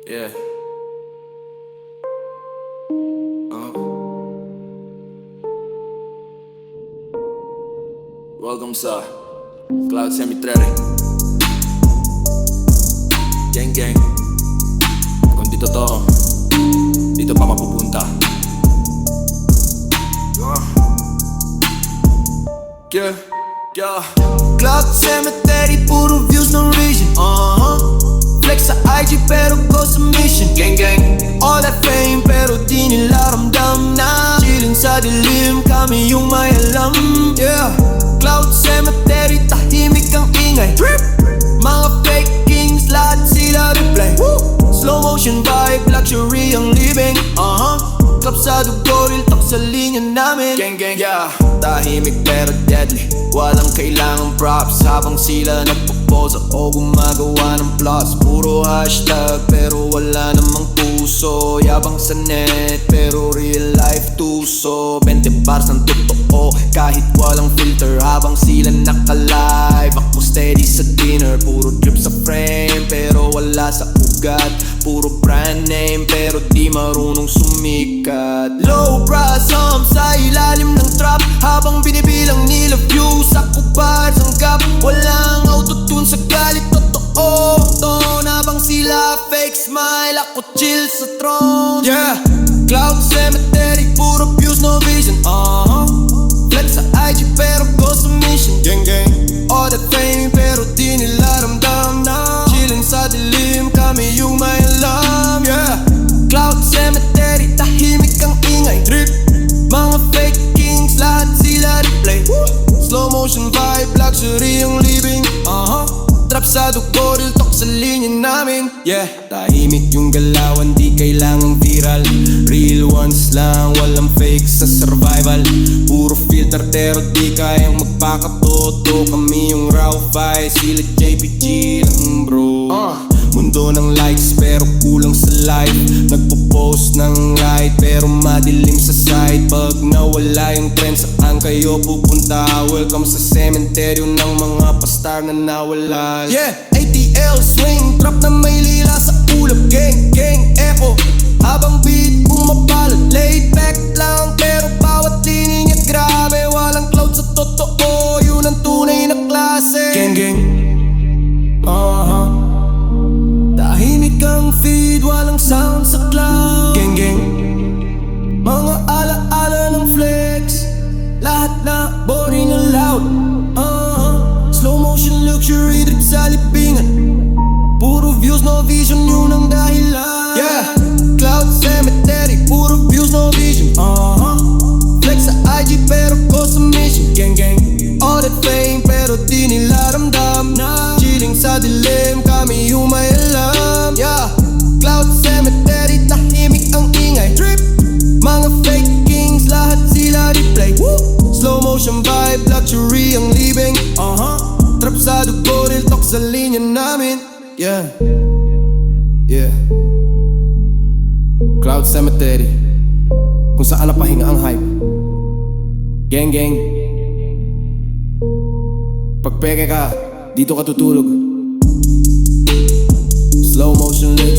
Yeah. Welcome sa Clout Cemetery. Geng Geng. Kung di totoo, dito pa mapupunta. Yeah, yeah. Clout Cemetery, puro views, no reason. Flex sa IG pero go sa mission. Geng Geng. All that fame pero di nila ramdam na Chillin sa dilim, kami yung may alam. Yeah. Clout Cemetery, tahimik ang ingay. TrAp. Mga fake kings, lahat sila replay. Slow motion vibe, luxury ang libing. Club sa Dugo, real talk sa linya namin. Geng Geng. Yeah. Tahimik pero deadly, walang kailangang props. Habang sila nagpo-pose o gumagawa ng plots. Puro hashtag pero wala namang puso. Yabang sa net pero real life tuso. Bente bars ng totoo kahit walang filter. Habang sila naka-live, ako steady sa dinner. Puro drip sa frame pero wala sa ugat. Puro brand name pero di marunong sumikat. Low brasam sa ilalim ng trap. Habang binibilang nila views, ako bars ang gap. Walang autotune sa galit, totoo ton. Habang sila fake smile, ako chill sa throne. Yeah. Clout Cemetery, puro views, no vision. Flex sa IG pero go sa mission. Geng Geng. All that fame pero di nila ramdam na Chillin sa dilim, kami yung may alam. Yeah. Clout Cemetery, tahimik ang ingay. Trip. Mga fake kings, lahat sila replay. Slow motion vibe, luxury ang libing. Trap sa Dugo, real talk sa linya namin. Yeah. Tahimik yung galawan, di kailangang viral. Real ones lang, walang fake sa survival. Puro filter pero di kayang magpakatoto. Kami yung raw fight, sila JPG lang bro. Mundo ng likes pero kulang sa life. Nagpo-post ng right pero madilim sa side. Pag nawala yung trend, saan kayo pupunta? Welcome sa cemetery ng mga pastar na nawala. Yeah, ATL swing, trap na may lila sa ulap. Geng, geng, echo, habang beat bumabal. Laid back lang pero bawat linya grabe. Walang cloud sa totoo, yun ang tunay na klase. Geng Geng. Tahimik ang feed, walang sound sa cloud. Geng Geng. Mga ala-ala ng flex, lahat na boring and loud. Slow motion luxury, drip sa libingan. Puro views, no vision, yun ang dahilan. Yeah. Clout Cemetery, puro views, no vision. Flex sa IG pero go sa mission. Geng Geng. All that fame pero di nila ramdam na Chilling sa dilim, kami yung may alam. Yeah. Clout Cemetery, tahimik ang ingay. Trip. Mga fake kings, lahat sila replay. Slow motion vibe, luxury ang libing. Trap sa Dugo, real talk sa linya namin. Yeah. Yeah. Clout Cemetery, kung saan napahinga ang hype. Geng Geng. Pag peke ka, dito ka tutulog. Slow motion lyrics